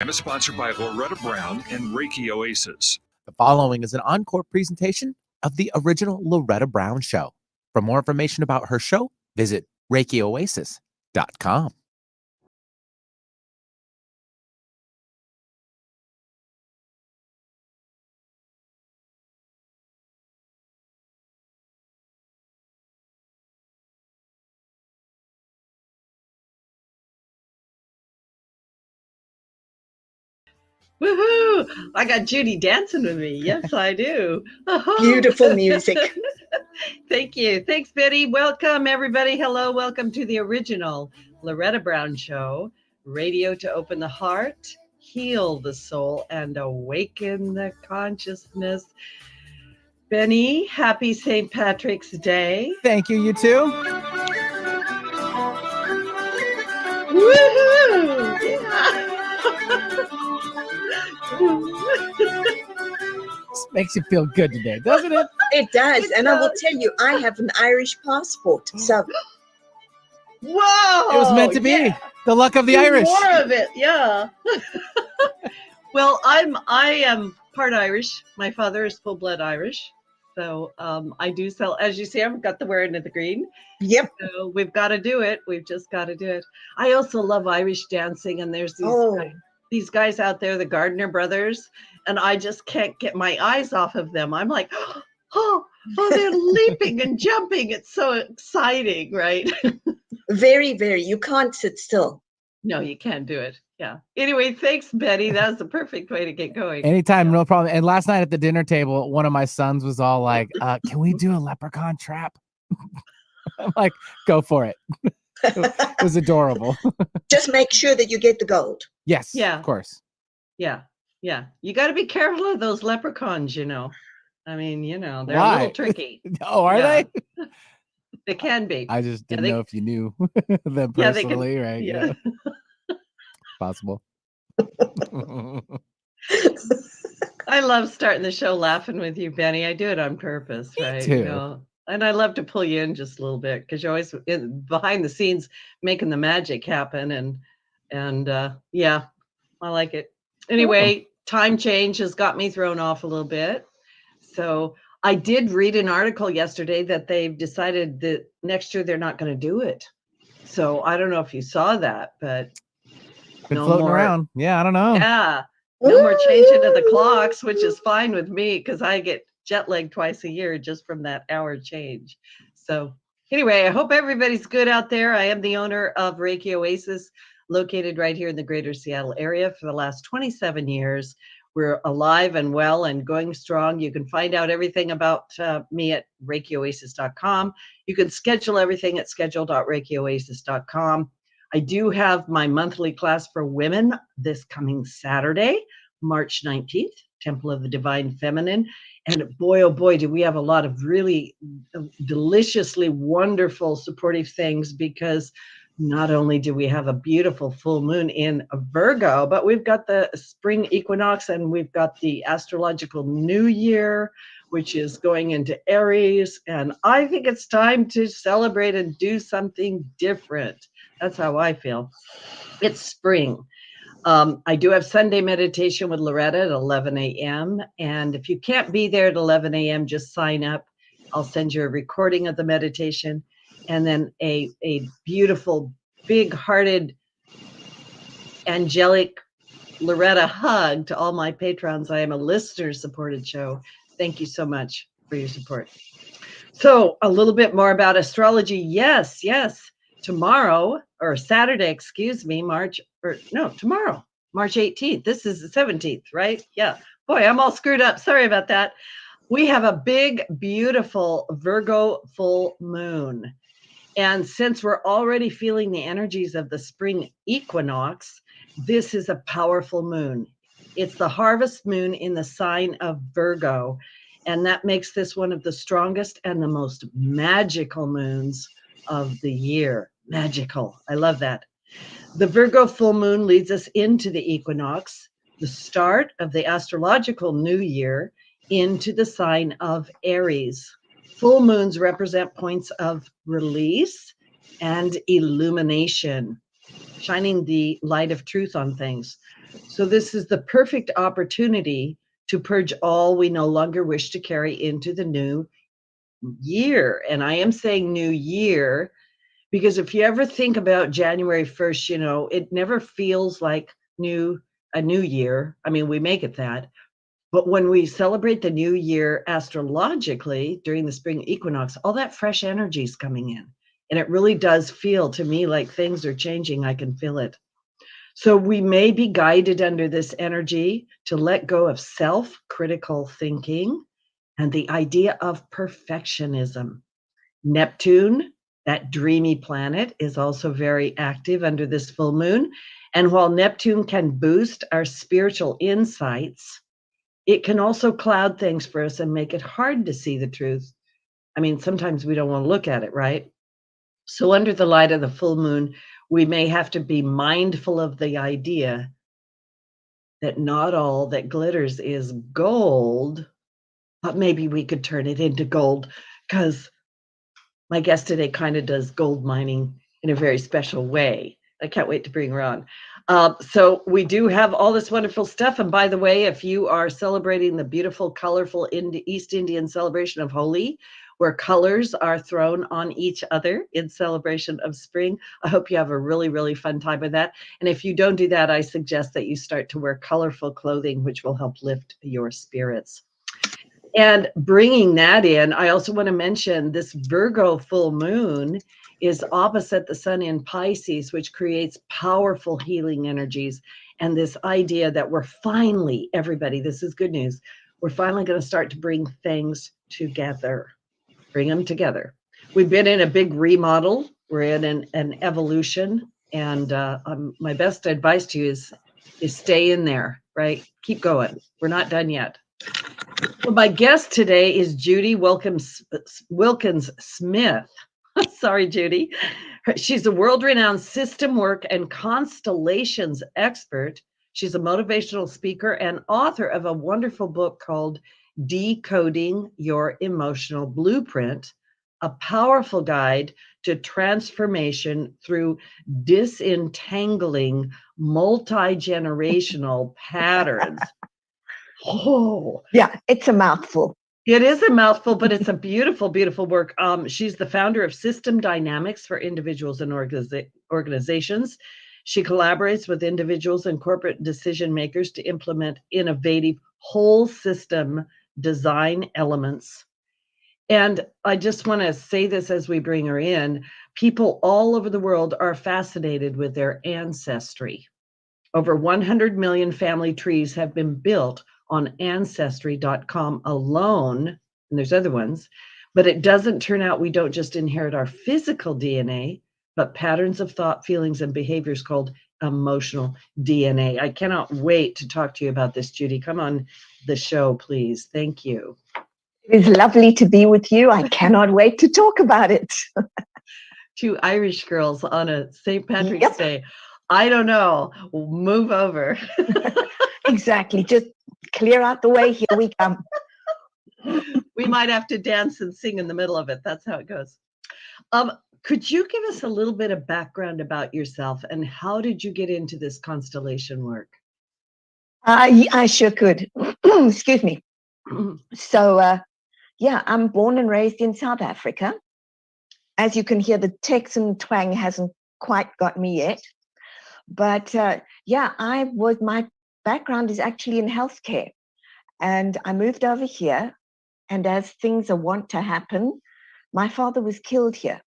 And it's sponsored by Loretta Brown and Reiki Oasis. The following is an encore presentation of the original Loretta Brown Show. For more information about her show, visit ReikiOasis.com. Woohoo! I got Judy dancing with me. Yes, I do. Beautiful music. Thank you. Thanks, Betty. Welcome, everybody. Hello. Welcome to the original Loretta Brown Show. Radio to open the heart, heal the soul, and awaken the consciousness. Benny, happy St. Patrick's Day. Thank you, you too. Woohoo! Yeah. This makes you feel good today, doesn't it? It does. And I will tell you, I have an Irish passport. So, Whoa! It was meant to be. Yeah. The luck of the Do Irish. More of it, yeah. Well, I am part Irish. My father is full-blood Irish. So I do sell, as you see, I've got the wearing of the green. yep. So we've got to do it. We've just got to do it. I also love Irish dancing, and there's these guys out there, the Gardner brothers, and I just can't get my eyes off of them. I'm like, oh, they're leaping and jumping. It's so exciting, right? Very, very. You can't sit still. No, you can't do it. Yeah. Anyway, thanks, Betty. That was the perfect way to get going. Anytime, no problem. And last night at the dinner table, one of my sons was all like, can we do a leprechaun trap? I'm like, go for it. It was adorable. Just make sure that you get the gold. Yes, Yeah. of course. Yeah. Yeah. You got to be careful of those leprechauns, you know. I mean, you know, they're Why? a little tricky. Oh, are Yeah. they? They can be. I just didn't they- know if you knew them Yeah, they can- personally, right? Yeah. Possible. I love starting the show laughing with you, Benny. I do it on purpose, right? too. You know, and I love to pull you in just a little bit because you're always behind the scenes making the magic happen. And yeah, I like it. Anyway, time change has got me thrown off a little bit. So I did read an article yesterday that they've decided that next year they're not going to do it. So I don't know if you saw that, but Been no floating more. around. Yeah, I don't know. Yeah. No more changing of the clocks, which is fine with me because I get jet lagged twice a year just from that hour change. So anyway, I hope everybody's good out there. I am the owner of Reiki Oasis, located right here in the greater Seattle area for the last 27 years. We're alive and well and going strong. You can find out everything about me at ReikiOasis.com. You can schedule everything at schedule.ReikiOasis.com. I do have my monthly class for women this coming Saturday, March 19th, Temple of the Divine Feminine. And boy, oh boy, do we have a lot of really deliciously wonderful supportive things because not only do we have a beautiful full moon in Virgo, but we've got the spring equinox and we've got the astrological new year, which is going into Aries. And I think it's time to celebrate and do something different. That's how I feel. It's spring. I do have Sunday meditation with Loretta at 11 a.m. And if you can't be there at 11 a.m., just sign up. I'll send you a recording of the meditation and then a beautiful, big-hearted, angelic Loretta hug to all my patrons. I am a listener-supported show. Thank you so much for your support. So a little bit more about astrology. Yes. Tomorrow, or Saturday, excuse me, tomorrow, March 18th. This is the 17th, right? Yeah. Boy, I'm all screwed up. Sorry about that. We have a big, beautiful Virgo full moon. And since we're already feeling the energies of the spring equinox, this is a powerful moon. It's the harvest moon in the sign of Virgo. And that makes this one of the strongest and the most magical moons of the year. Magical. I love that. The Virgo full moon leads us into the equinox, the start of the astrological new year, into the sign of Aries. Full moons represent points of release and illumination, shining the light of truth on things. So this is the perfect opportunity to purge all we no longer wish to carry into the new year. And I am saying new year because if you ever think about January 1st, you know, it never feels like a new year. I mean, we make it that. But when we celebrate the new year astrologically during the spring equinox, all that fresh energy is coming in. And it really does feel to me like things are changing. I can feel it. So we may be guided under this energy to let go of self-critical thinking and the idea of perfectionism. Neptune, that dreamy planet, is also very active under this full moon. And while Neptune can boost our spiritual insights, it can also cloud things for us and make it hard to see the truth. I mean, sometimes we don't want to look at it, right? So under the light of the full moon, we may have to be mindful of the idea that not all that glitters is gold, but maybe we could turn it into gold, because my guest today kind of does gold mining in a very special way. I can't wait to bring her on. So we do have all this wonderful stuff. And by the way, if you are celebrating the beautiful, colorful East Indian celebration of Holi, where colors are thrown on each other in celebration of spring, I hope you have a really, really fun time with that. And if you don't do that, I suggest that you start to wear colorful clothing, which will help lift your spirits. And bringing that in, I also want to mention this Virgo full moon is opposite the sun in Pisces, which creates powerful healing energies. And this idea that we're finally, everybody, this is good news, we're finally going to start to bring things together, bring them together. We've been in a big remodel. We're in an evolution. And my best advice to you is stay in there, right? Keep going. We're not done yet. Well, my guest today is Judy Wilkins-Smith. Sorry, Judy. She's a world-renowned system work and constellations expert. She's a motivational speaker and author of a wonderful book called Decoding Your Emotional Blueprint, a powerful guide to transformation through disentangling multi-generational patterns. Oh, Yeah, it's a mouthful. it is a mouthful, but it's a beautiful, beautiful work. She's the founder of System Dynamics for individuals and organizations. She collaborates with individuals and corporate decision makers to implement innovative whole system design elements. And I just want to say this as we bring her in. People all over the world are fascinated with their ancestry. Over 100 million family trees have been built on ancestry.com alone, and there's other ones, but it doesn't turn out we don't just inherit our physical DNA, but patterns of thought, feelings, and behaviors called emotional DNA. I cannot wait to talk to you about this, Judy. Come on the show, please. Thank you. It is lovely to be with you. I cannot wait to talk about it. Two Irish girls on a St. Patrick's Day. I don't know. Move over. Exactly. Just clear out the way. Here we come. We might have to dance and sing in the middle of it. That's how it goes. Could you give us a little bit of background about yourself and how did you get into this constellation work? I sure could. Excuse me. So, yeah, I'm born and raised in South Africa. As you can hear, the Texan twang hasn't quite got me yet. But yeah, my background is actually in healthcare. And I moved over here. And as things are wont to happen, my father was killed here.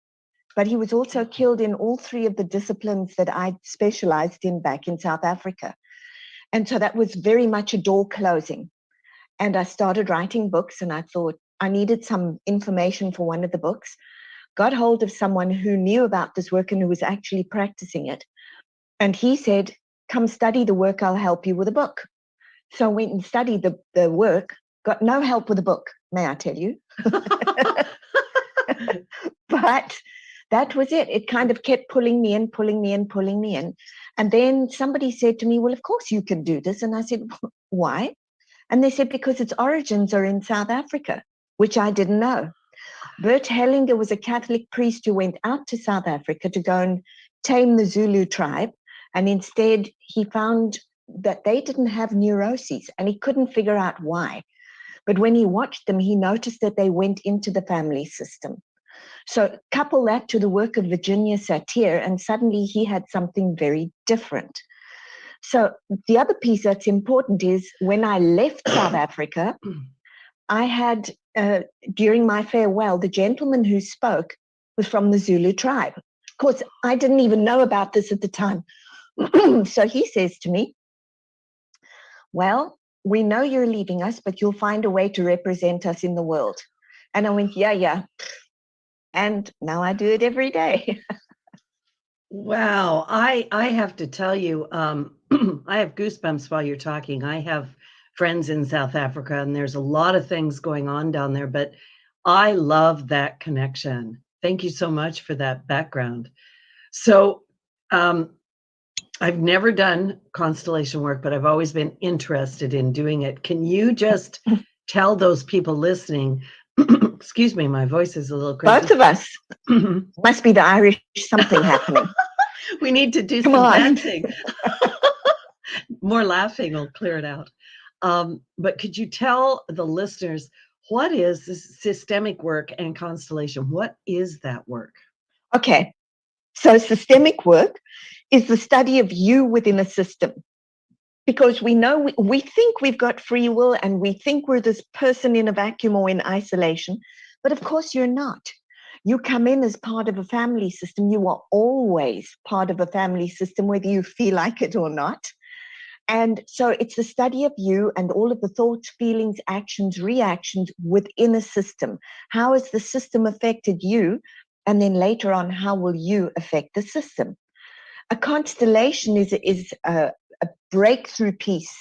But he was also killed in all three of the disciplines that I specialized in back in South Africa. And so that was very much a door closing. And I started writing books and I thought I needed some information for one of the books. Got hold of someone who knew about this work and who was actually practicing it. And he said, come study the work, I'll help you with a book. So I went and studied the work, got no help with the book, may I tell you. But that was it. It kind of kept pulling me in. And then somebody said to me, well, of course you can do this. And I said, why? And they said, because its origins are in South Africa, which I didn't know. Bert Hellinger was a Catholic priest who went out to South Africa to go and tame the Zulu tribe. And instead, he found that they didn't have neuroses, and he couldn't figure out why. But when he watched them, he noticed that they went into the family system. So couple that to the work of Virginia Satir, and suddenly he had something very different. So the other piece that's important is when I left South Africa, I had, during my farewell, the gentleman who spoke was from the Zulu tribe. Of course, I didn't even know about this at the time. So he says to me, well, we know you're leaving us, but you'll find a way to represent us in the world. And I went, yeah. And now I do it every day. Wow. I have to tell you, I have goosebumps while you're talking. I have friends in South Africa, and there's a lot of things going on down there, but I love that connection. Thank you so much for that background. So I've never done constellation work, but I've always been interested in doing it. Can you just tell those people listening, excuse me, my voice is a little crazy. Both of us. Must be the Irish something happening. We need to do Come some on. dancing. More laughing will clear it out. But could you tell the listeners, what is this systemic work and constellation? What is that work? Okay. So systemic work is the study of you within a system. Because we know, we think we've got free will, and we think we're this person in a vacuum or in isolation. But of course you're not. You come in as part of a family system. You are always part of a family system, whether you feel like it or not. And so it's the study of you and all of the thoughts, feelings, actions, reactions within a system. How has the system affected you? And then later on, how will you affect the system? A constellation is a breakthrough piece,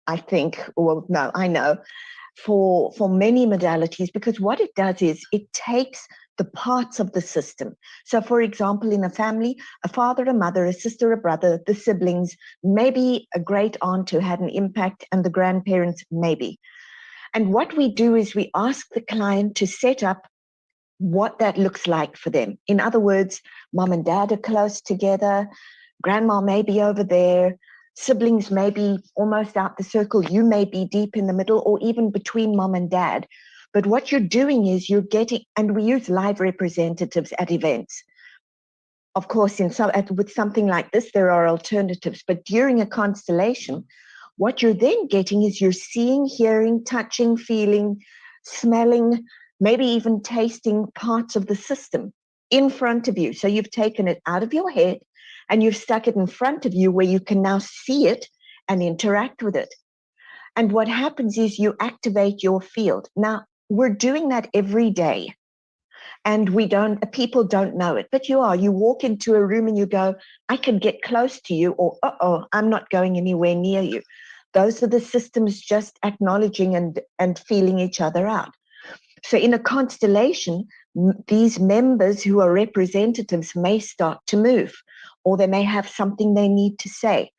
I think, or no, I know, for many modalities, because what it does is it takes the parts of the system. So for example, in a family, a father, a mother, a sister, a brother, the siblings, maybe a great aunt who had an impact, and the grandparents, maybe. And what we do is we ask the client to set up what that looks like for them. In other words, mom and dad are close together, grandma may be over there, siblings may be almost out the circle, you may be deep in the middle, or even between mom and dad. But what you're doing is you're getting, and we use live representatives at events. Of course, with something like this, there are alternatives, but during a constellation, what you're then getting is you're seeing, hearing, touching, feeling, smelling, maybe even tasting parts of the system in front of you. So you've taken it out of your head and you've stuck it in front of you, where you can now see it and interact with it. And what happens is you activate your field. Now, we're doing that every day, and people don't know it, but you walk into a room and you go, I can get close to you, or, I'm not going anywhere near you. Those are the systems just acknowledging and feeling each other out. So in a constellation, these members who are representatives may start to move, or they may have something they need to say,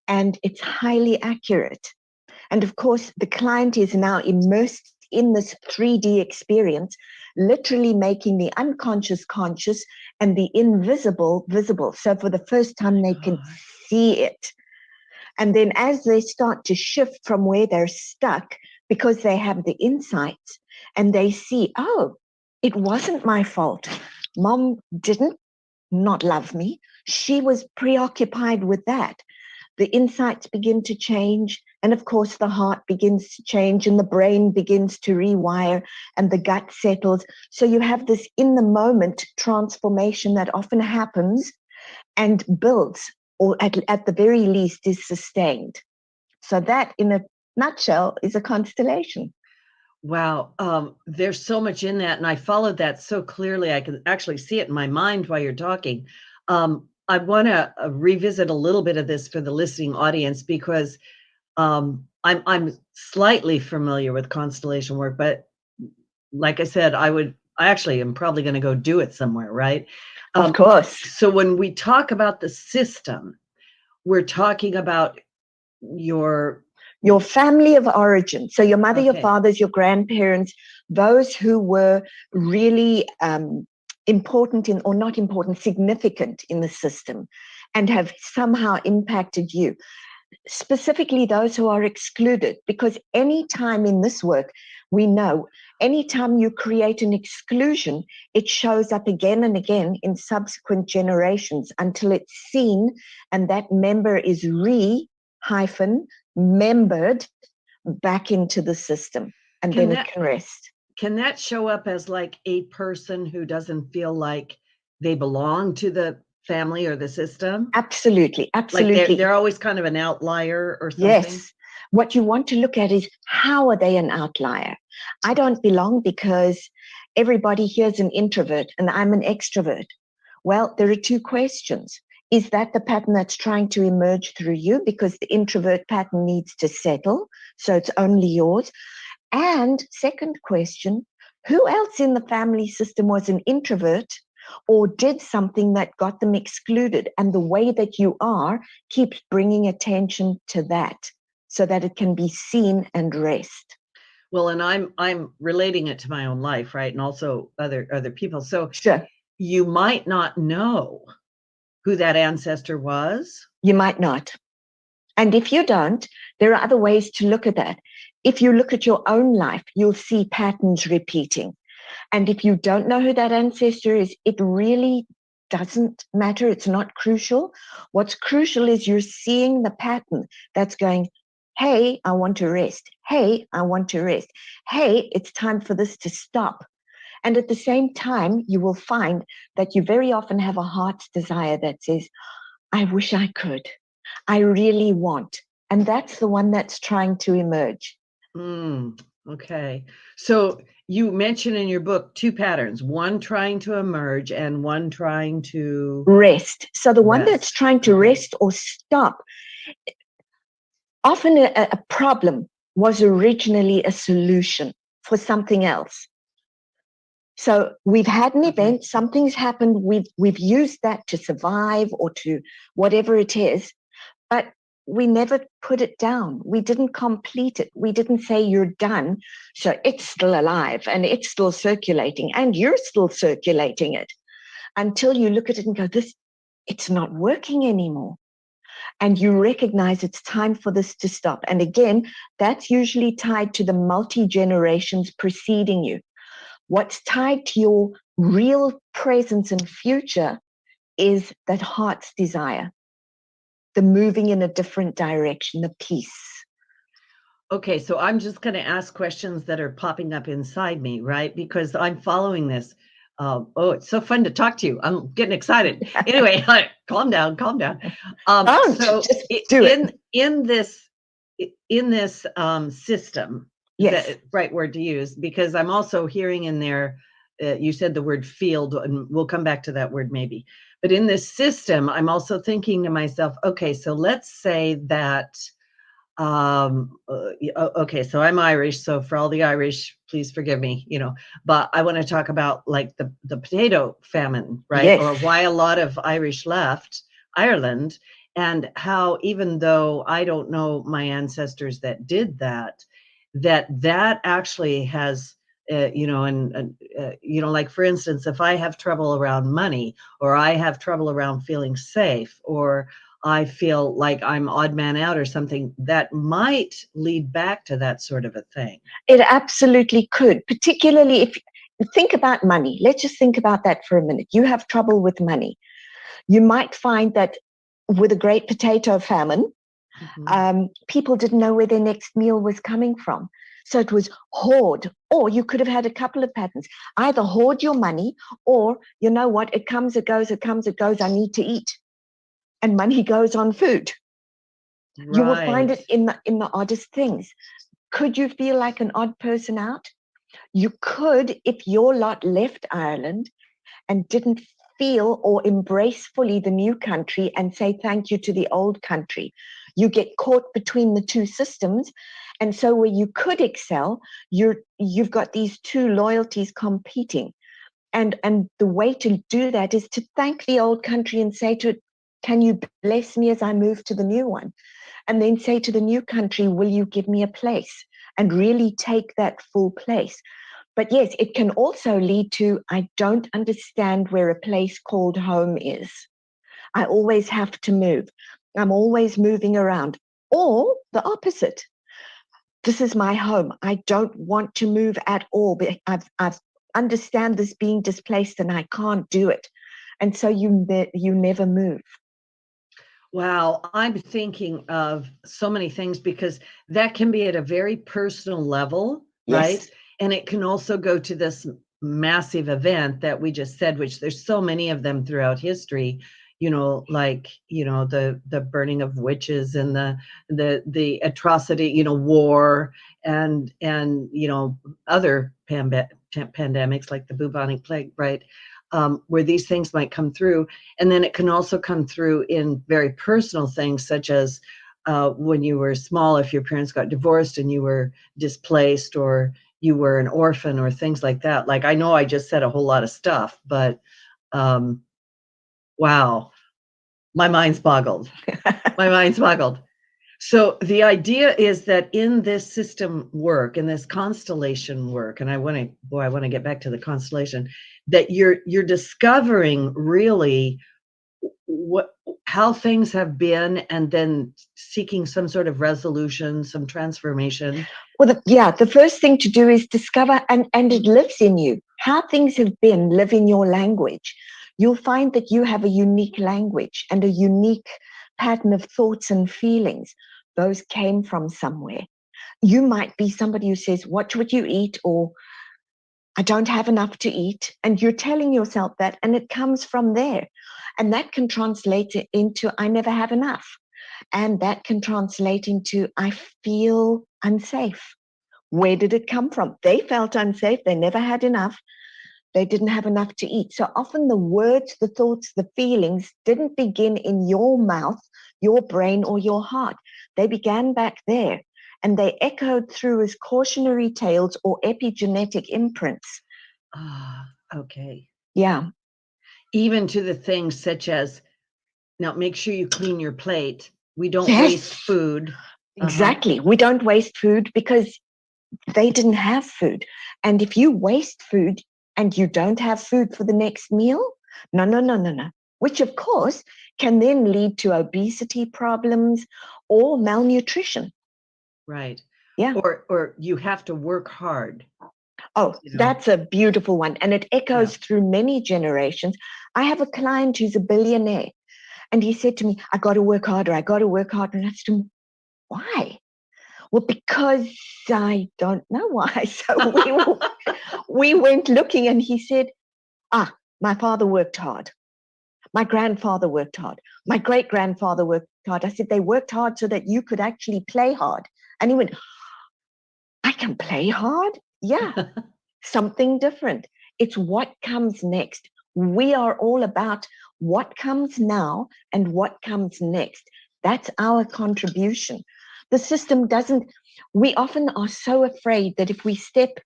and it's highly accurate. And of course, the client is now immersed in this 3D experience, literally making the unconscious conscious and the invisible visible. So for the first time, they can see it. And then as they start to shift from where they're stuck, because they have the insights and they see, oh, it wasn't my fault. Mom didn't not love me. She was preoccupied with that. The insights begin to change. And of course, the heart begins to change and the brain begins to rewire and the gut settles. So you have this in the moment transformation that often happens and builds, or at the very least is sustained. So that, in a nutshell, is a constellation. Wow. There's so much in that. And I followed that so clearly. I can actually see it in my mind while you're talking. I want to revisit a little bit of this for the listening audience, because I'm slightly familiar with constellation work, but like I said, I actually am probably going to go do it somewhere, right? Of course. So when we talk about the system, we're talking about your family of origin. So your mother, your fathers, your grandparents, those who were really important or not important, significant in the system and have somehow impacted you. specifically those who are excluded, because any time in this work, we know anytime you create an exclusion, it shows up again and again in subsequent generations until it's seen and that member is membered back into the system, and then it can rest. Can that show up as like a person who doesn't feel like they belong to the family or the system? Absolutely. Like they're always kind of an outlier or something? Yes. What you want to look at is, how are they an outlier? I don't belong because everybody here is an introvert and I'm an extrovert. Well, there are two questions. Is that the pattern that's trying to emerge through you because the introvert pattern needs to settle, so it's only yours? And second question, who else in the family system was an introvert or did something that got them excluded? And the way that you are keeps bringing attention to that so that it can be seen and rest. Well, and I'm relating it to my own life, right? And also other people. So sure, you might not know who that ancestor was. You might not. And if you don't, there are other ways to look at that. If you look at your own life, you'll see patterns repeating. And if you don't know who that ancestor is, it really doesn't matter. It's not crucial. What's crucial is you're seeing the pattern that's going, hey, I want to rest. Hey, I want to rest. Hey, it's time for this to stop. And at the same time, you will find that you very often have a heart's desire that says, I wish I could. I really want. And that's the one that's trying to emerge. Okay. So you mention in your book two patterns, one trying to emerge and one trying to rest. So the one that's trying to rest or stop, often a problem was originally a solution for something else. So we've had an event, something's happened, we've used that to survive or to whatever it is, but we never put it down. We didn't complete it. We didn't say you're done. So it's still alive and it's still circulating and you're still circulating it until you look at it and go, it's not working anymore. And you recognize it's time for this to stop. And again, that's usually tied to the multi-generations preceding you. What's tied to your real presence and future is that heart's desire, the moving in a different direction, the peace. Okay, so I'm just going to ask questions that are popping up inside me, right? Because I'm following this. It's so fun to talk to you. I'm getting excited. Anyway, calm down. So in this system, yes, that, right word to use, because I'm also hearing in there, you said the word field, and we'll come back to that word maybe. But in this system, I'm also thinking to myself, okay, so let's say that, okay, so I'm Irish. So for all the Irish, please forgive me, but I want to talk about like the potato famine, right? Yes. Or why a lot of Irish left Ireland, and how, even though I don't know my ancestors that did that actually has, like for instance, if I have trouble around money, or I have trouble around feeling safe, or I feel like I'm odd man out or something, that might lead back to that sort of a thing. It absolutely could, particularly if you think about money. Let's just think about that for a minute. You have trouble with money. You might find that with a great potato famine, people didn't know where their next meal was coming from. So it was hoard, or you could have had a couple of patterns. Either hoard your money, or you know what, it comes, it goes, it comes, it goes, I need to eat. And money goes on food. Right. You will find it in the oddest things. Could you feel like an odd person out? You could, if your lot left Ireland and didn't feel or embrace fully the new country and say thank you to the old country. You get caught between the two systems. And so where you could excel, you've got these two loyalties competing. And the way to do that is to thank the old country and say to it, can you bless me as I move to the new one? And then say to the new country, will you give me a place? And really take that full place. But yes, it can also lead to, I don't understand where a place called home is. I always have to move. I'm always moving around. Or the opposite. This is my home. I don't want to move at all. But I've understand this being displaced and I can't do it. And so you never move. Wow, I'm thinking of so many things because that can be at a very personal level, right? Yes. And it can also go to this massive event that we just said, which there's so many of them throughout history, like, the burning of witches and the atrocity, war and other pandemics like the bubonic plague, right? Where these things might come through. And then it can also come through in very personal things, such as when you were small, if your parents got divorced and you were displaced, or you were an orphan, or things like that. Like, I know I just said a whole lot of stuff, but wow, my mind's boggled. My mind's boggled. So the idea is that in this system work, in this constellation work, and I want to get back to the constellation, that you're discovering really how things have been, and then seeking some sort of resolution, some transformation. Well, the first thing to do is discover, and it lives in you. How things have been live in your language. You'll find that you have a unique language and a unique pattern of thoughts and feelings. Those came from somewhere. You might be somebody who says, watch what you eat, or I don't have enough to eat. And you're telling yourself that, and it comes from there. And that can translate into, I never have enough. And that can translate into, I feel unsafe. Where did it come from? They felt unsafe. They never had enough. They didn't have enough to eat. So often the words, the thoughts, the feelings didn't begin in your mouth, your brain, or your heart. They began back there, and they echoed through as cautionary tales or epigenetic imprints. Okay. Yeah. Even to the things such as, now make sure you clean your plate. We don't Yes. waste food. Exactly. We don't waste food because they didn't have food. And if you waste food and you don't have food for the next meal, no. Which of course can then lead to obesity problems or malnutrition. Right. Yeah. Or you have to work hard. Oh, that's a beautiful one. And it echoes through many generations. I have a client who's a billionaire, and he said to me, I got to work harder. I got to work harder. And I said to him, why? Well, because I don't know why. So we went looking, and he said, my father worked hard. My grandfather worked hard. My great-grandfather worked hard. I said, they worked hard so that you could actually play hard. And he went, I can play hard? Yeah, something different. It's what comes next. We are all about what comes now and what comes next. That's our contribution. The system doesn't, we often are so afraid that if we step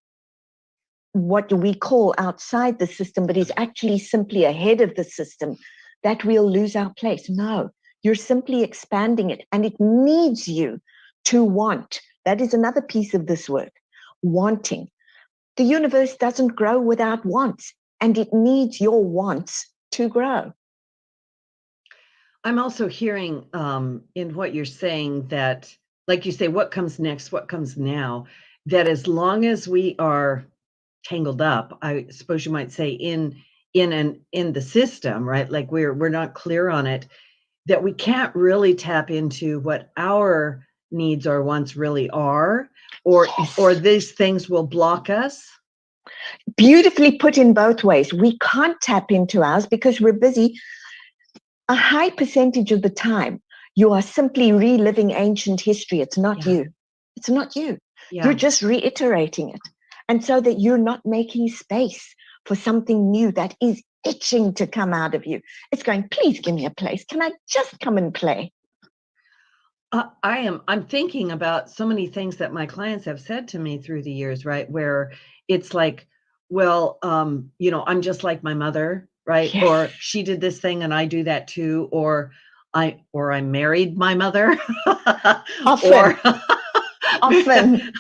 what we call outside the system, but is actually simply ahead of the system, that we'll lose our place. No, you're simply expanding it, and it needs you to want. That is another piece of this work, wanting. The universe doesn't grow without wants, and it needs your wants to grow. I'm also hearing in what you're saying that, like you say, what comes next, what comes now, that as long as we are tangled up, I suppose you might say, in the system, right? Like we're not clear on it, that we can't really tap into what our needs or wants really are, or these things will block us. Beautifully put in both ways. We can't tap into ours because we're busy. A high percentage of the time, you are simply reliving ancient history. It's not you. It's not you. Yeah. You're just reiterating it. And so that you're not making space for something new that is itching to come out of you. It's going, please give me a place. Can I just come and play? I'm thinking about so many things that my clients have said to me through the years, right? Where it's like, well, I'm just like my mother, right? Yes. Or she did this thing and I do that too. Or I married my mother. Often. Often.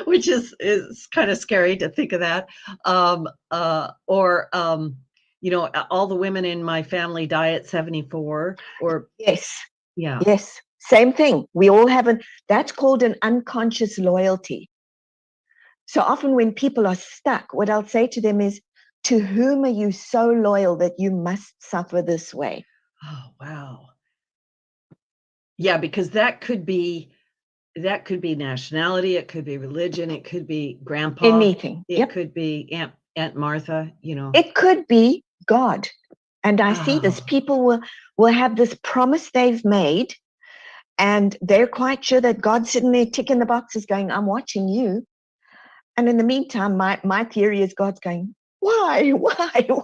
Which is kind of scary to think of that. Or all the women in my family die at 74. Or yes. yeah. Yes. Same thing. We all have that's called an unconscious loyalty. So often when people are stuck, what I'll say to them is, to whom are you so loyal that you must suffer this way? Oh, wow. Yeah, because that could be nationality, it could be religion, it could be grandpa, Anything. it could be Aunt Martha, It could be God. And I see this. People will have this promise they've made, and they're quite sure that God's sitting there ticking the boxes going, I'm watching you. And in the meantime, my theory is God's going, why? Come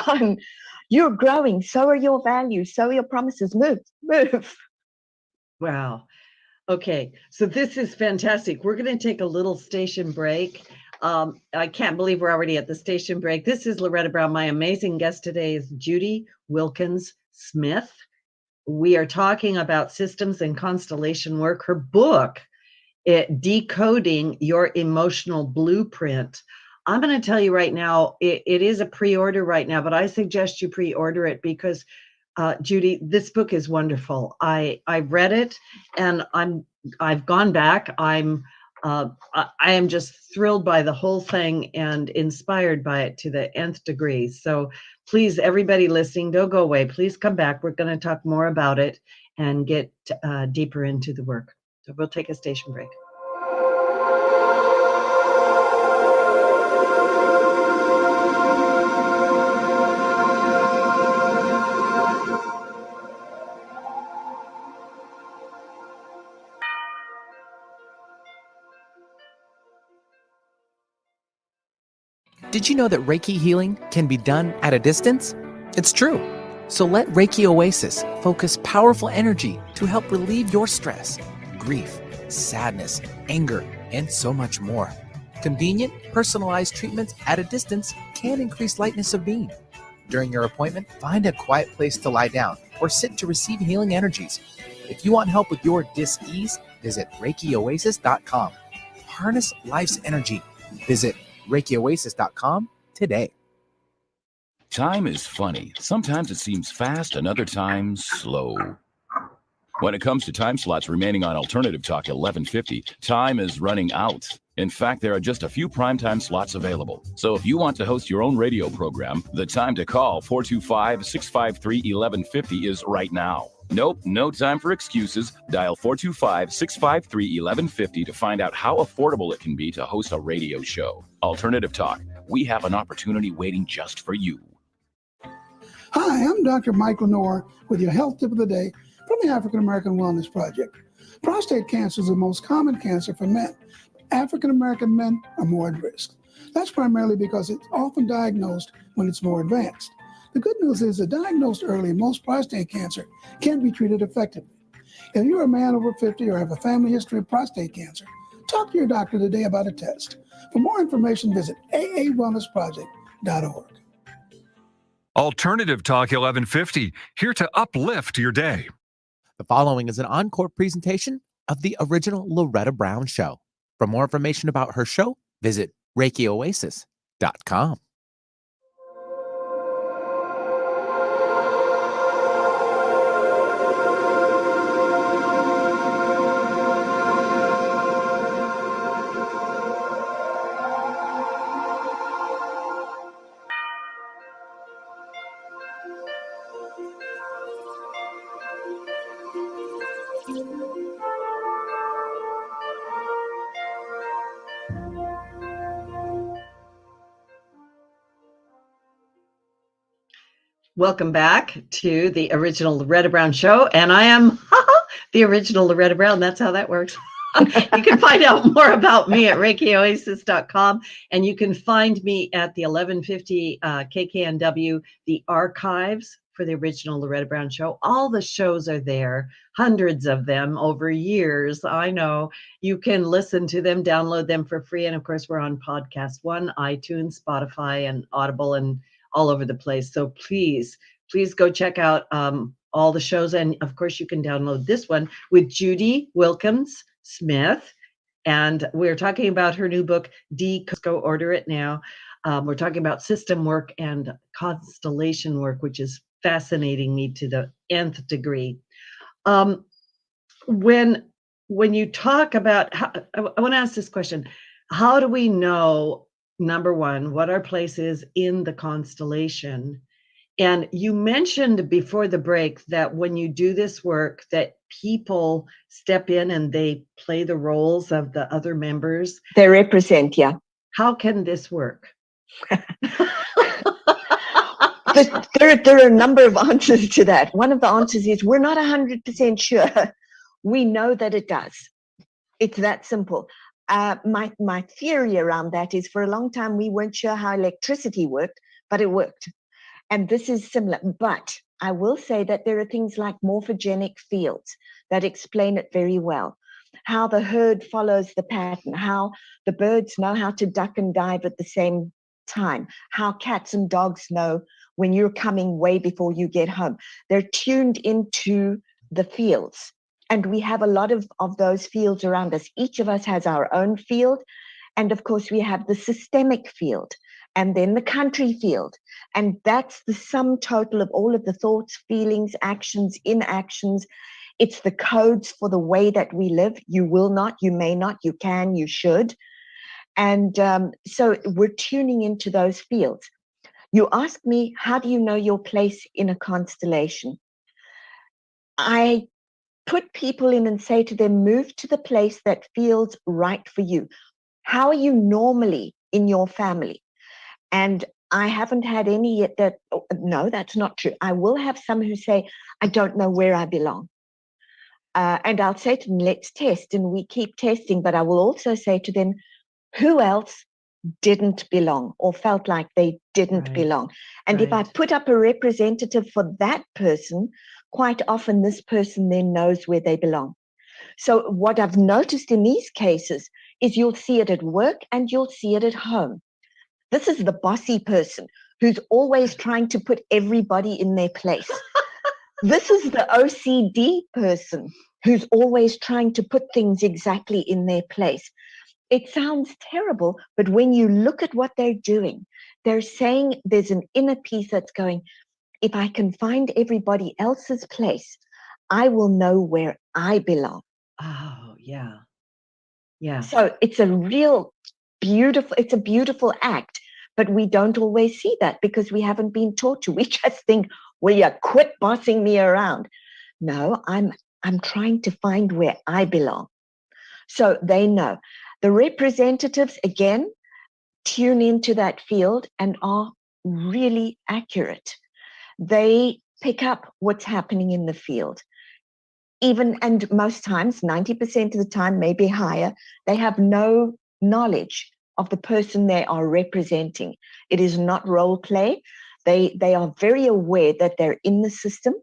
on. You're growing. So are your values. So are your promises. Move. Wow. Okay. So this is fantastic. We're going to take a little station break. I can't believe we're already at the station break. This is Loretta Brown. My amazing guest today is Judy Wilkins-Smith. We are talking about systems and constellation work. Her book, Decoding Your Emotional Blueprint. I'm going to tell you right now, it is a pre-order right now, but I suggest you pre-order it because, Judy, this book is wonderful. I read it, and I've gone back. I am just thrilled by the whole thing and inspired by it to the nth degree. So please, everybody listening, don't go away. Please come back. We're going to talk more about it and get deeper into the work. So we'll take a station break. Did you know that Reiki healing can be done at a distance? It's true. So let Reiki Oasis focus powerful energy to help relieve your stress, grief, sadness, anger, and so much more. Convenient, personalized treatments at a distance can increase lightness of being. During your appointment, find a quiet place to lie down or sit to receive healing energies. If you want help with your dis-ease, visit ReikiOasis.com. Harness life's energy. Visit ReikiOasis.com today. Time is funny. Sometimes it seems fast and other times slow. When it comes to time slots remaining on Alternative Talk 1150, time is running out. In fact, there are just a few primetime slots available. So if you want to host your own radio program, the time to call 425-653-1150 is right now. Nope, no time for excuses. Dial 425-653-1150 to find out how affordable it can be to host a radio show. Alternative Talk, we have an opportunity waiting just for you. Hi, I'm Dr. Michael Noor with your health tip of the day from the African American Wellness Project. Prostate cancer is the most common cancer for men. African American men are more at risk. That's primarily because it's often diagnosed when it's more advanced. The good news is that diagnosed early, most prostate cancer can be treated effectively. If you're a man over 50 or have a family history of prostate cancer, talk to your doctor today about a test. For more information, visit aawellnessproject.org. Alternative Talk 1150, here to uplift your day. The following is an encore presentation of the original Loretta Brown Show. For more information about her show, visit ReikiOasis.com. Welcome back to the original Loretta Brown Show. And I am the original Loretta Brown. That's how that works. You can find out more about me at ReikiOasis.com. And you can find me at the 1150 KKNW, the archives for the original Loretta Brown Show. All the shows are there, hundreds of them over years. I know you can listen to them, download them for free. And of course, we're on Podcast One, iTunes, Spotify, and Audible, and all over the place. So please go check out all the shows. And of course, you can download this one with Judy Wilkins-Smith. And we're talking about her new book, Go order it now. We're talking about system work and constellation work, which is fascinating me to the nth degree. When you talk about, I want to ask this question: how do we know, number one, what our place is in the constellation? And you mentioned before the break that when you do this work, that people step in and they play the roles of the other members. They represent, yeah. How can this work? There are a number of answers to that. One of the answers is we're not 100% sure. We know that it does. It's that simple. My theory around that is for a long time we weren't sure how electricity worked, but it worked. And this is similar. But I will say that there are things like morphogenic fields that explain it very well. How the herd follows the pattern, how the birds know how to duck and dive at the same time, how cats and dogs know when you're coming way before you get home. They're tuned into the fields. And we have a lot of those fields around us. Each of us has our own field. And of course, we have the systemic field and then the country field. And that's the sum total of all of the thoughts, feelings, actions, inactions. It's the codes for the way that we live. You will not, you may not, you can, you should. And so we're tuning into those fields. You ask me, how do you know your place in a constellation? I put people in and say to them, move to the place that feels right for you. How are you normally in your family? And I haven't had any yet that, oh, no, that's not true. I will have some who say, I don't know where I belong. And I'll say to them, let's test. And we keep testing. But I will also say to them, who else didn't belong or felt like they didn't belong? And if I put up a representative for that person, quite often this person then knows where they belong. So what I've noticed in these cases is you'll see it at work and you'll see it at home. This is the bossy person who's always trying to put everybody in their place. This is the OCD person who's always trying to put things exactly in their place. It sounds terrible, but when you look at what they're doing, they're saying there's an inner piece that's going, if I can find everybody else's place, I will know where I belong. Oh, yeah. Yeah. So it's a real beautiful act, but we don't always see that because we haven't been taught to. We just think, well, you quit bossing me around. No, I'm trying to find where I belong. So they know. The representatives, again, tune into that field and are really accurate. They pick up what's happening in the field. Even, and most times, 90% of the time, maybe higher, they have no knowledge of the person they are representing. It is not role play. They are very aware that they're in the system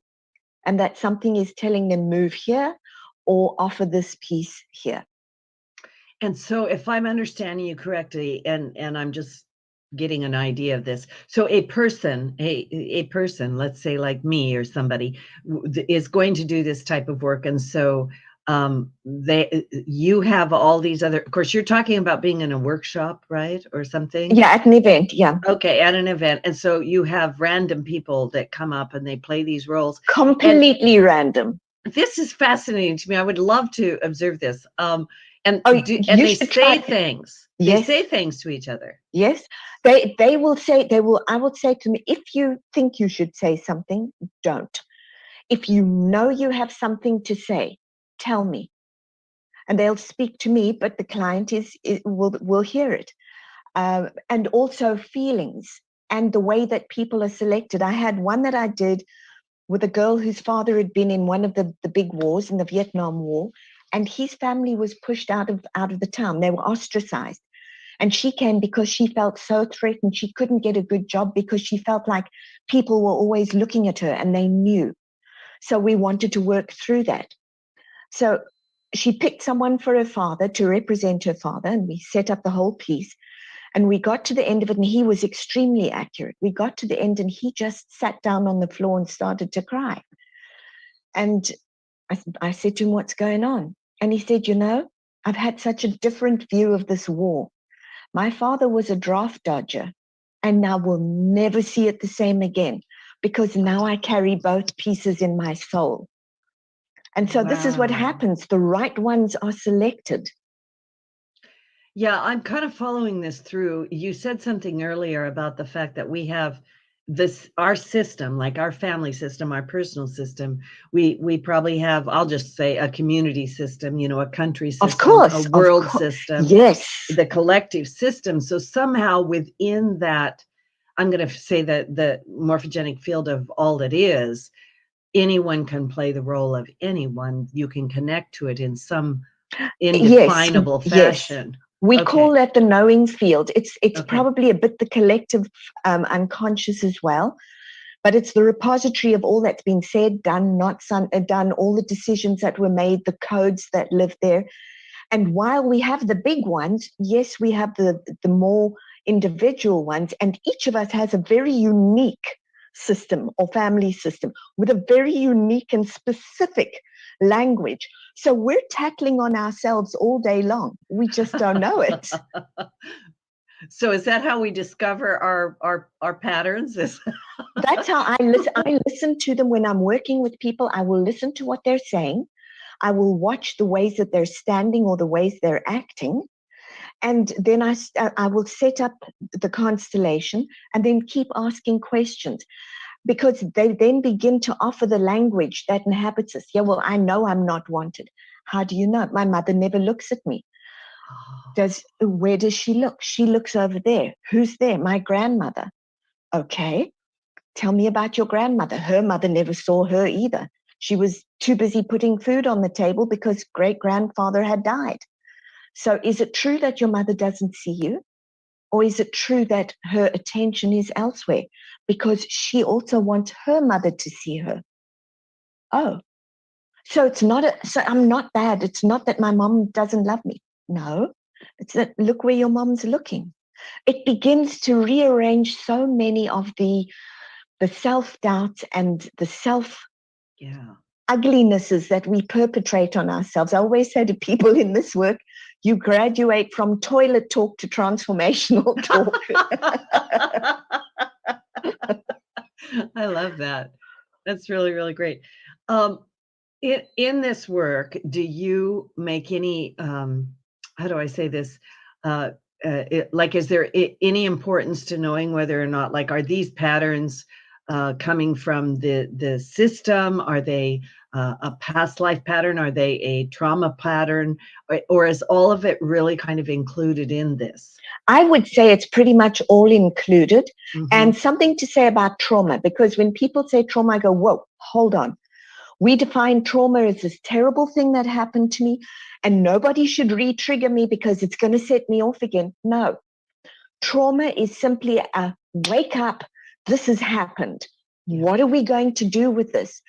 and that something is telling them move here or offer this piece here. And so if I'm understanding you correctly, and I'm just getting an idea of this. So a person, let's say like me or somebody, is going to do this type of work. And so you have all these other, of course, you're talking about being in a workshop, right? Or something? Yeah, at an event, yeah. Okay, at an event. And so you have random people that come up and they play these roles. Completely random. This is fascinating to me. I would love to observe this. And they say things. Yes. They say things to each other. Yes. I will say to me, if you think you should say something, don't. If you know you have something to say, tell me. And they'll speak to me, but the client will hear it. And also feelings and the way that people are selected. I had one that I did with a girl whose father had been in one of the big wars, in the Vietnam War, and his family was pushed out of the town. They were ostracized. And she came because she felt so threatened. She couldn't get a good job because she felt like people were always looking at her and they knew. So we wanted to work through that. So she picked someone for her father to represent her father, and we set up the whole piece. And we got to the end of it, and he was extremely accurate. We got to the end, and he just sat down on the floor and started to cry. And I said to him, what's going on? And he said, I've had such a different view of this war. My father was a draft dodger, and now we'll never see it the same again because now I carry both pieces in my soul. And so this is what Wow. happens. The right ones are selected. Yeah, I'm kind of following this through. You said something earlier about the fact that we have this, our system, like our family system, our personal system. We probably have, I'll just say, a community system, you know, a country system, a Of world course. system, Yes. the collective system. So somehow within that, I'm going to say that the morphogenic field of all it is, anyone can play the role of anyone. You can connect to it in some indefinable fashion. We Okay. call that the knowing field. It's Okay. probably a bit the collective unconscious as well, but it's the repository of all that's been said, done, not done, all the decisions that were made, the codes that live there. And while we have the big ones, yes, we have the more individual ones, and each of us has a very unique system or family system with a very unique and specific language. So we're tackling on ourselves all day long. We just don't know it. So is that how we discover our patterns? That's how I listen. I listen to them when I'm working with people. I will listen to what they're saying. I will watch the ways that they're standing or the ways they're acting. And then I will set up the constellation and then keep asking questions, because they then begin to offer the language that inhabits us. Yeah, well, I know I'm not wanted. How do you know? My mother never looks at me. Where does she look? She looks over there. Who's there? My grandmother. Okay. Tell me about your grandmother. Her mother never saw her either. She was too busy putting food on the table because great-grandfather had died. So is it true that your mother doesn't see you? Or is it true that her attention is elsewhere because she also wants her mother to see her? Oh, so so I'm not bad. It's not that my mom doesn't love me. No, it's that look where your mom's looking. It begins to rearrange so many of the self-doubts and the uglinesses that we perpetrate on ourselves. I always say to people in this work, you graduate from toilet talk to transformational talk. I love that. That's really, really great. In this work, do you make any, how do I say this? Is there any importance to knowing whether or not, like, are these patterns coming from the system? Are they a past life pattern? Are they a trauma pattern? Or is all of it really kind of included in this? I would say it's pretty much all included. Mm-hmm. And something to say about trauma, because when people say trauma, I go, whoa, hold on. We define trauma as this terrible thing that happened to me, and nobody should re-trigger me because it's going to set me off again. No. Trauma is simply a wake up. This has happened. What are we going to do with this?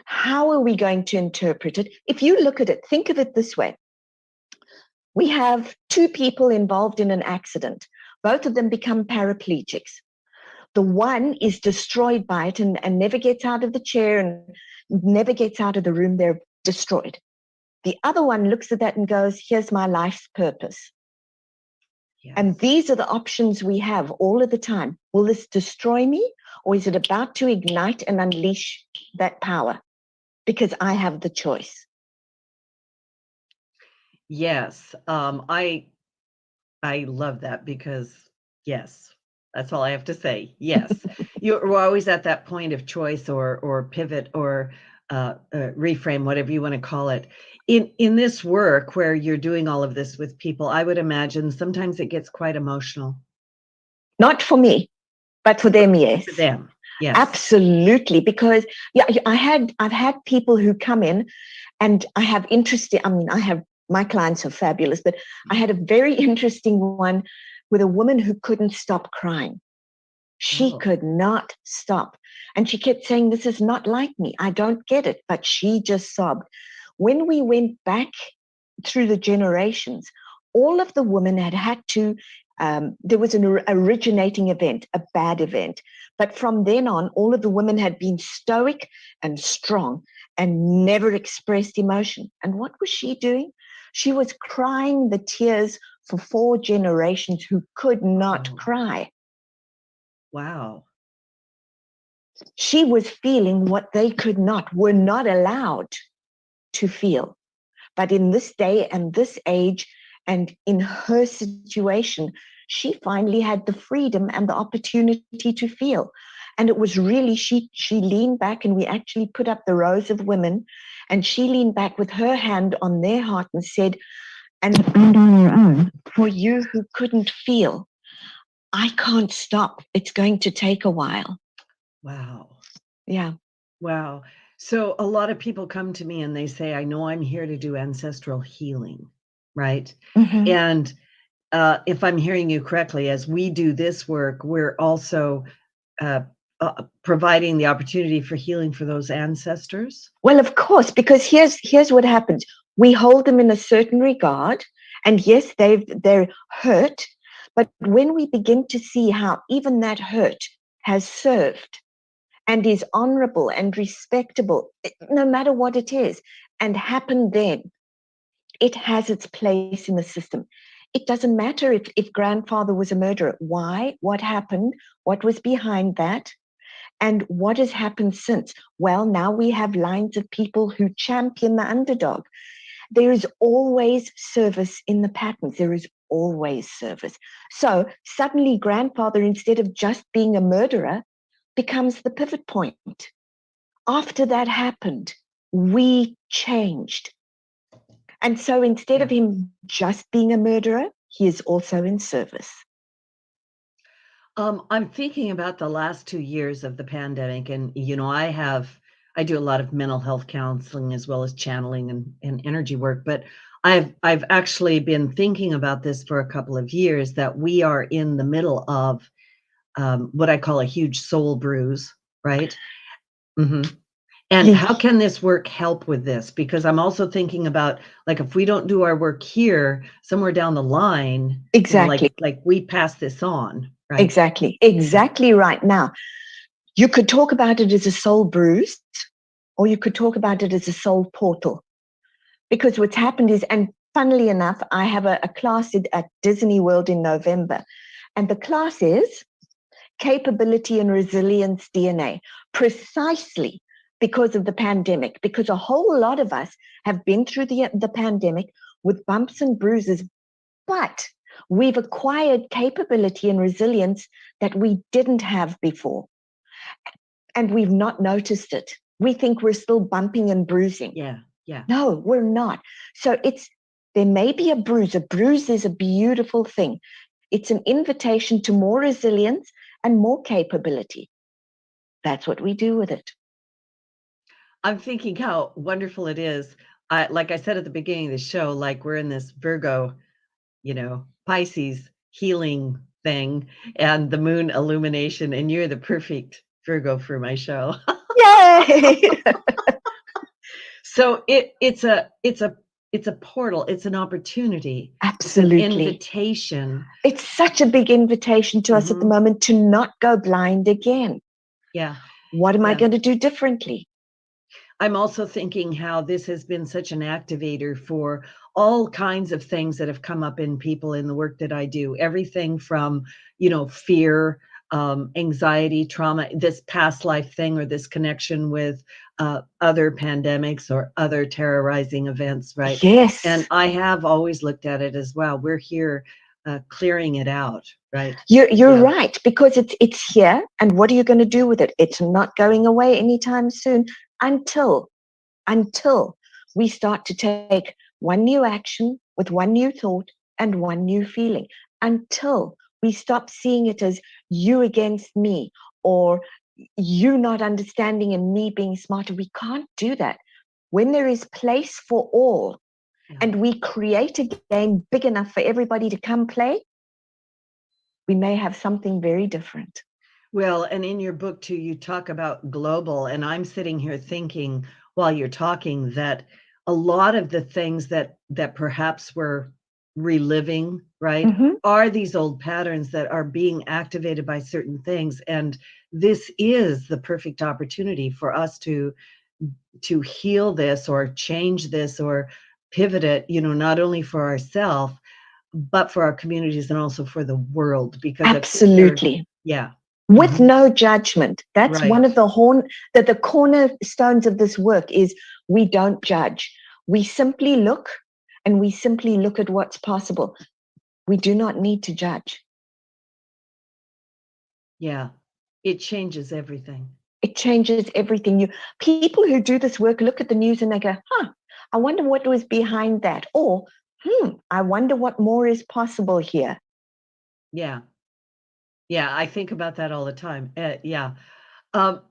How are we going to interpret it? If you look at it, think of it this way. We have two people involved in an accident. Both of them become paraplegics. The one is destroyed by it and never gets out of the chair and never gets out of the room. They're destroyed. The other one looks at that and goes, here's my life's purpose. Yes. And these are the options we have all of the time. Will this destroy me, or is it about to ignite and unleash that power? Because I have the choice. Yes. I love that, because yes, that's all I have to say. Yes. We're always at that point of choice or pivot or reframe, whatever you want to call it. In this work where you're doing all of this with people, I would imagine sometimes it gets quite emotional. Not for me, but for them, yes. For them, yes. Absolutely, because I've had people who come in, and I have interesting. I mean, my clients are fabulous, but I had a very interesting one with a woman who couldn't stop crying. She could not stop. And she kept saying, this is not like me. I don't get it. But she just sobbed. When we went back through the generations, all of the women had to, there was an originating event, a bad event. But from then on, all of the women had been stoic and strong and never expressed emotion. And what was she doing? She was crying the tears for 4 generations who could not cry. Wow. She was feeling what they were not allowed to feel. But in this day and this age, and in her situation, she finally had the freedom and the opportunity to feel. And it was really, she leaned back, and we actually put up the rows of women, and she leaned back with her hand on their heart and said, and on your own, for you who couldn't feel, I can't stop. It's going to take a while. Wow. Yeah. Wow. So a lot of people come to me and they say, I know I'm here to do ancestral healing, right? Mhm. And if I'm hearing you correctly, as we do this work, we're also providing the opportunity for healing for those ancestors. Well, of course, because here's what happens. We hold them in a certain regard, and yes, they're hurt, but when we begin to see how even that hurt has served and is honorable and respectable, no matter what it is, and happened then, it has its place in the system. It doesn't matter if grandfather was a murderer. Why? What happened? What was behind that? And what has happened since? Well, now we have lines of people who champion the underdog. There is always service in the patterns. There is always service. So suddenly grandfather, instead of just being a murderer, becomes the pivot point. After that happened, we changed. And so instead of him just being a murderer, he is also in service. I'm thinking about the last 2 years of the pandemic, and I do a lot of mental health counseling as well as channeling and energy work, but I've actually been thinking about this for a couple of years, that we are in the middle of what I call a huge soul bruise, right? Mm-hmm. And how can this work help with this? Because I'm also thinking about, like, if we don't do our work here, somewhere down the line, Exactly. like we pass this on, right? Exactly right. Now, you could talk about it as a soul bruise, or you could talk about it as a soul portal. Because what's happened is, and funnily enough, I have a class at Disney World in November, and the class is Capability and Resilience DNA, precisely because of the pandemic, because a whole lot of us have been through the pandemic with bumps and bruises, but we've acquired capability and resilience that we didn't have before. And we've not noticed it. We think we're still bumping and bruising. Yeah. No, we're not. So there may be a bruise. A bruise is a beautiful thing. It's an invitation to more resilience and more capability. That's what we do with it. I'm thinking how wonderful it is. Like I said at the beginning of the show, like we're in this Virgo, Pisces healing thing, and the moon illumination, and you're the perfect Virgo for my show. Yay! So it's a portal. It's an opportunity. Absolutely. It's an invitation. It's such a big invitation to us at the moment to not go blind again. Yeah. What am I going to do differently? I'm also thinking how this has been such an activator for all kinds of things that have come up in people in the work that I do. Everything from, fear, anxiety, trauma, this past life thing, or this connection with other pandemics or other terrorizing events, right? Yes. And I have always looked at it as, well, we're here clearing it out, right? You're right, because it's here, and what are you going to do with it? It's not going away anytime soon until we start to take one new action with one new thought and one new feeling, until we stop seeing it as you against me, or you not understanding and me being smarter. We can't do that. When there is place for all, and we create a game big enough for everybody to come play, we may have something very different. Well, and in your book too, you talk about global, and I'm sitting here thinking while you're talking that a lot of the things that perhaps we're reliving, right, are these old patterns that are being activated by certain things. And this is the perfect opportunity for us to heal this, or change this, or pivot it, not only for ourselves, but for our communities and also for the world. Because absolutely. Yeah. With no judgment. That's one of the cornerstones of this work is we don't judge. We simply look, and we simply look at what's possible. We do not need to judge. Yeah. It changes everything. It changes everything. People who do this work look at the news and they go, I wonder what was behind that. Or, I wonder what more is possible here. Yeah. Yeah, I think about that all the time. Yeah.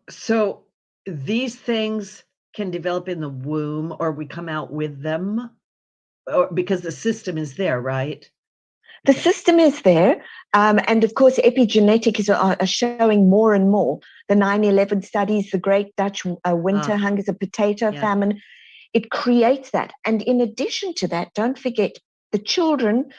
So these things can develop in the womb, or we come out with them, or because the system is there, right? The system is there. And of course, epigenetics are showing more and more. The 9/11 studies, the Great Dutch Winter Hunger, the potato famine, it creates that. And in addition to that, don't forget, the children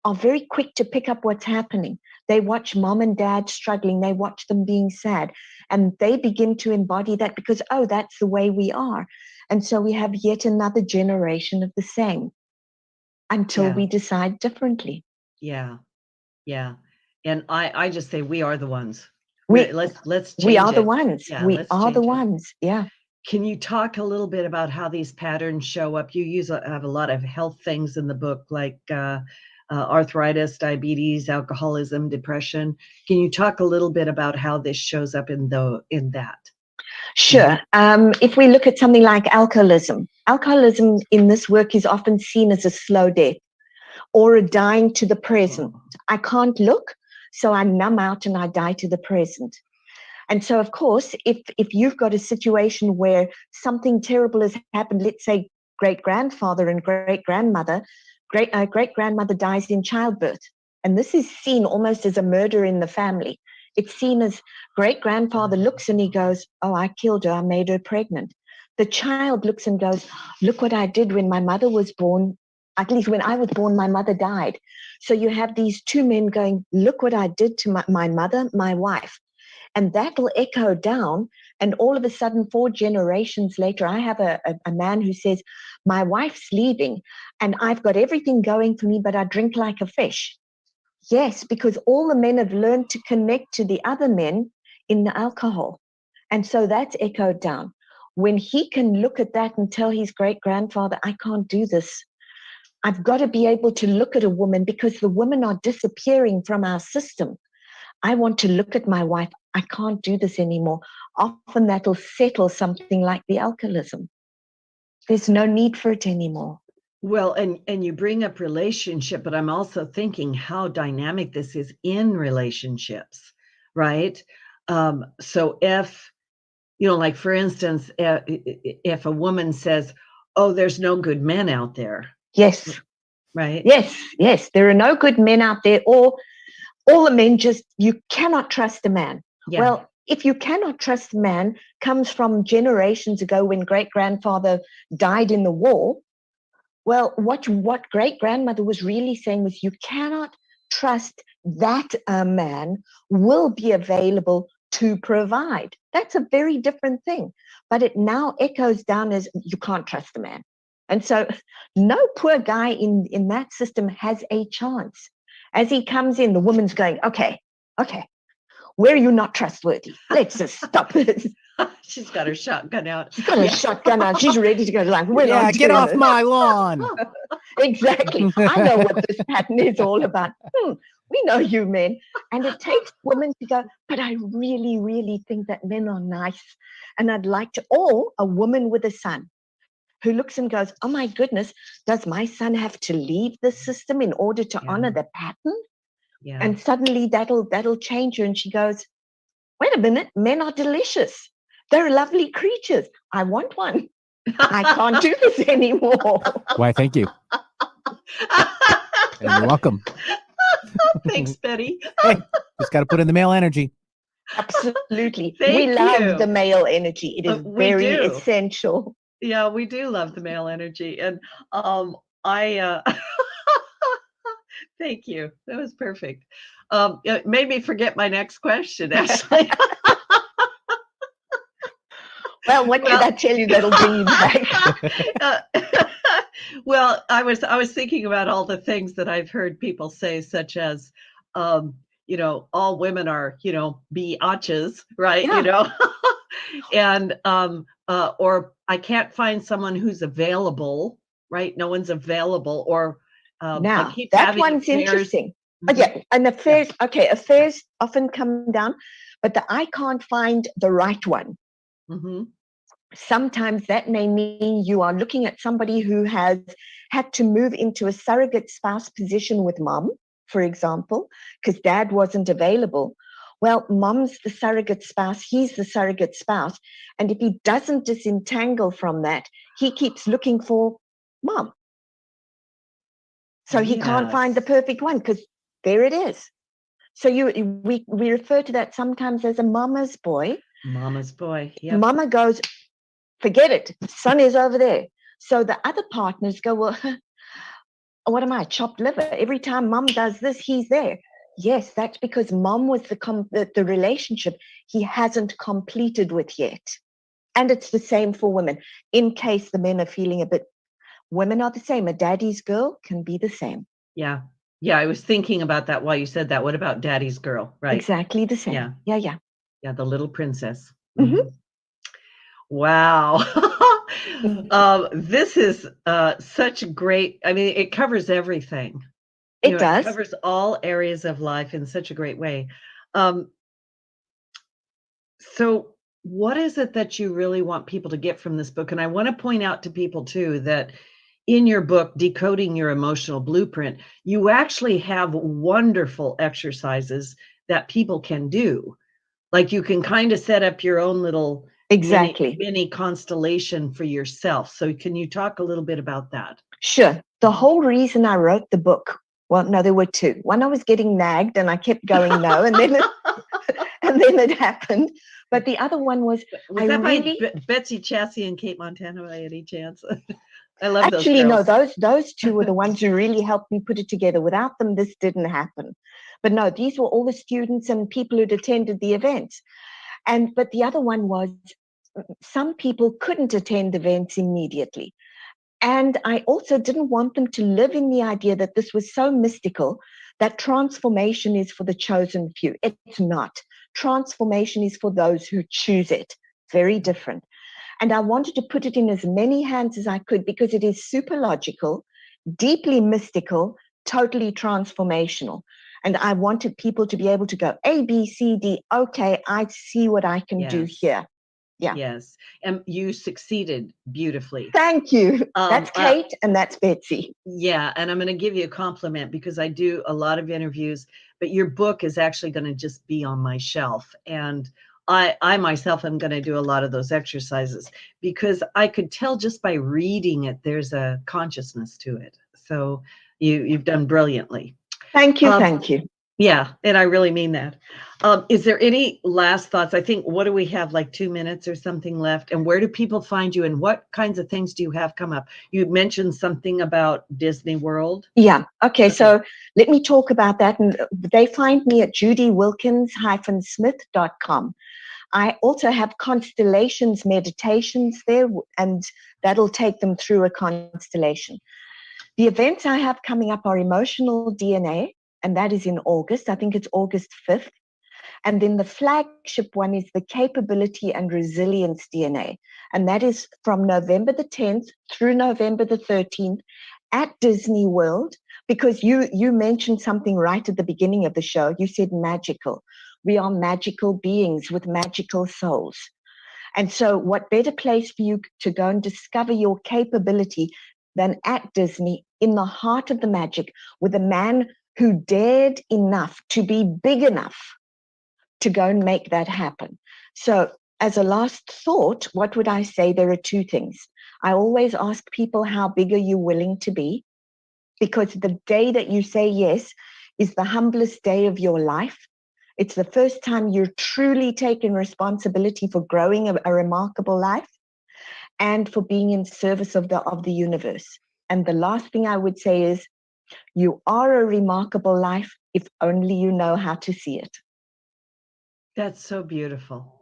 are very quick to pick up what's happening. They watch mom and dad struggling. They watch them being sad. And they begin to embody that because, that's the way we are. And so we have yet another generation of the same until we decide differently. Yeah. Yeah. And I just say we are the ones. Let's change we are it. the ones. Yeah, we let's are the change it. ones. Yeah. Can you talk a little bit about how these patterns show up? You have a lot of health things in the book, like arthritis, diabetes, alcoholism, depression. Can you talk a little bit about how this shows up in that? Sure. If we look at something like alcoholism in this work is often seen as a slow death or a dying to the present. I can't look, so I numb out and I die to the present. And so, of course, if you've got a situation where something terrible has happened, let's say great-grandfather and great-grandmother, great-grandmother dies in childbirth. And this is seen almost as a murder in the family. It's seen as great-grandfather looks and he goes, I killed her, I made her pregnant. The child looks and goes, look what I did when my mother was born. At least when I was born, my mother died. So you have these two men going, look what I did to my mother, my wife. And that will echo down. And all of a sudden, 4 generations later, I have a man who says, my wife's leaving and I've got everything going for me, but I drink like a fish. Yes, because all the men have learned to connect to the other men in the alcohol. And so that's echoed down. When he can look at that and tell his great-grandfather, I can't do this. I've got to be able to look at a woman because the women are disappearing from our system. I want to look at my wife. I can't do this anymore. Often that'll settle something like the alcoholism. There's no need for it anymore. Well, and you bring up relationship, but I'm also thinking how dynamic this is in relationships, right? So if, like for instance, if a woman says, there's no good men out there. Yes. Right? Yes. There are no good men out there, or all the men you cannot trust a man. Yeah. Well, if you cannot trust a man, comes from generations ago when great-grandfather died in the war. Well, what great-grandmother was really saying was you cannot trust that a man will be available to provide. That's a very different thing. But it now echoes down as you can't trust a man. And so no poor guy in that system has a chance. As he comes in, the woman's going, okay, where are you not trustworthy? Let's just stop this. She's got her shotgun out. She's got her shotgun out. She's ready to go. Like, we're not get off this. my lawn. Exactly. I know what this pattern is all about. We know you men. And it takes women to go, but I really, really think that men are nice. And I'd like to, or a woman with a son who looks and goes, oh my goodness, does my son have to leave the system in order to honor the pattern? Yeah. And suddenly that'll change her. And she goes, wait a minute, men are delicious. They're lovely creatures. I want one. I can't do this anymore. Why, thank you. You're welcome. Thanks, Betty. Hey, just got to put in the male energy. Absolutely. We love the male energy. It is very essential. Yeah, we do love the male energy. And thank you. That was perfect. It made me forget my next question, actually. Well, what did I tell you that'll bring you back? Well, I was thinking about all the things that I've heard people say, such as, all women are, biatches, right? Yeah. And or I can't find someone who's available, right? No one's available, or I Now, keep that having one's affairs. interesting. Mhm. Yeah, and affairs, okay, affairs often come down, but I can't find the right one. Mhm. Sometimes that may mean you are looking at somebody who has had to move into a surrogate spouse position with mom, for example, because dad wasn't available. Well, mom's the surrogate spouse, he's the surrogate spouse. And if he doesn't disentangle from that, he keeps looking for mom. So he can't find the Yes. perfect one because there it is. So we refer to that sometimes as a mama's boy. Mama's boy. Yep. Mama goes, forget it, son is over there. So the other partners go, well, what am I, chopped liver? Every time mom does this, he's there. Yes, that's because mom was the relationship he hasn't completed with yet. And it's the same for women. In case the men are feeling a bit, women are the same. A daddy's girl can be the same. Yeah. Yeah. I was thinking about that while you said that. What about daddy's girl? Right. Exactly the same. Yeah. Yeah. Yeah. The little princess. Mhm. Mhm. Wow. This is such great. I mean, it covers everything. It does. It covers all areas of life in such a great way. So what is it that you really want people to get from this book? And I want to point out to people too that in your book, Decoding Your Emotional Blueprint, you actually have wonderful exercises that people can do. Like you can kind of set up your own little Exactly. mini constellation for yourself. So can you talk a little bit about that? Sure. The whole reason I wrote the book, well, no, there were two. One, I was getting nagged and I kept going no, and then it happened. But the other one was that by Betsy Chassie and Kate Montana by any chance? I love those actually girls. No, those two were the ones who really helped me put it together. Without them, this didn't happen. But no, these were all the students and people who'd attended the events. But the other one was some people couldn't attend events immediately. And I also didn't want them to live in the idea that this was so mystical, that transformation is for the chosen few. It's not. Transformation is for those who choose it. Very different. And I wanted to put it in as many hands as I could because it is super logical, deeply mystical, totally transformational. And I wanted people to be able to go A, B, C, D. Okay, I see what I can do here. Yeah. Yes. And you succeeded beautifully. Thank you. That's Kate and that's Betsy. Yeah. And I'm going to give you a compliment because I do a lot of interviews, but your book is actually going to just be on my shelf. And I myself am going to do a lot of those exercises because I could tell just by reading it, there's a consciousness to it. So you've done brilliantly. Thank you. Thank you. Yeah, and I really mean that. Is there any last thoughts? I think, what do we have, like 2 minutes or something left? And where do people find you? And what kinds of things do you have come up? You mentioned something about Disney World. Yeah. Okay. So let me talk about that. And they find me at judywilkins-smith.com. I also have Constellations meditations there, and that'll take them through a constellation. The events I have coming up are Emotional DNA, and that is in August. I think it's August 5th. And then the flagship one is the Capability and Resilience DNA. And that is from November the 10th through November the 13th at Disney World, because you mentioned something right at the beginning of the show. You said magical. We are magical beings with magical souls. And so what better place for you to go and discover your capability than at Disney, in the heart of the magic, with a man who dared enough to be big enough to go and make that happen. So as a last thought, what would I say? There are two things. I always ask people, how big are you willing to be? Because the day that you say yes is the humblest day of your life. It's the first time you're truly taking responsibility for growing a remarkable life and for being in service of the universe. And the last thing I would say is, you are a remarkable life if only you know how to see it. That's so beautiful.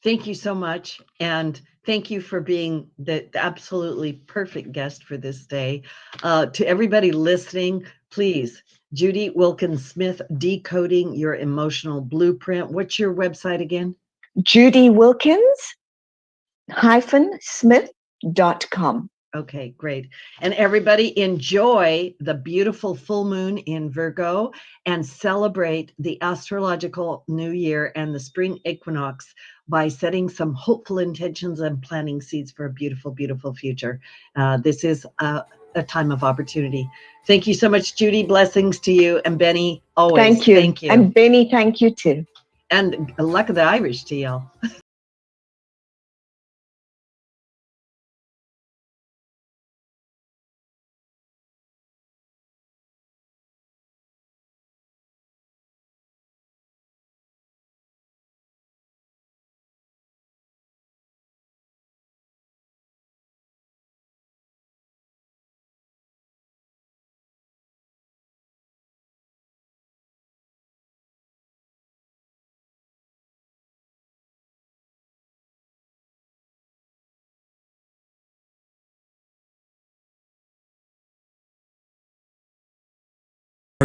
Thank you so much. And thank you for being the absolutely perfect guest for this day. To everybody listening, please, Judy Wilkins-Smith, Decoding Your Emotional Blueprint. What's your website again? Judy Wilkins-Smith.com. Okay, great. And everybody enjoy the beautiful full moon in Virgo and celebrate the astrological new year and the spring equinox by setting some hopeful intentions and planting seeds for a beautiful, beautiful future. This is a time of opportunity. Thank you so much, Judy. Blessings to you. And Benny, always. Thank you. Thank you. And Benny, thank you too. And luck of the Irish to y'all.